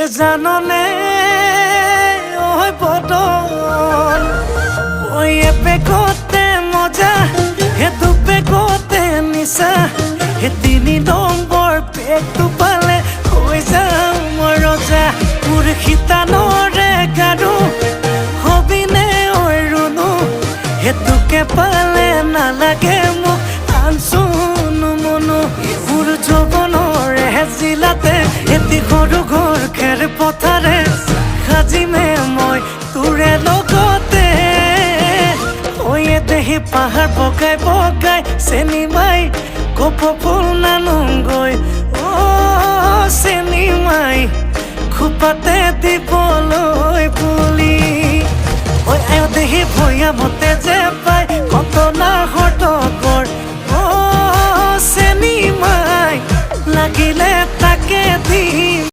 জাননে ওই বদল ওই পেকতে মজা হে দু পেকতে নিচা হে 3 নম্বৰ পেকটো পালে হৈ যাওঁ মই ৰজা মোৰ খিতানৰে গাৰু হবিনে ঐ ৰুণু হেতুকে পালে নালাগে মোক আনচুনো মনো মোৰ যৌৱনৰে জিলাতে এটি সৰু ঘৰ খেৰ পথাৰে সাজিমে মই তোৰে লগতে ঐ দেহি পাহাৰ বগাই বগাই চেনি মাই কপৌ ফুল নানোগৈ চেনি মাই খোপাতে দিবলৈ বুলি ঐ আয় দেহি ভৈয়ামত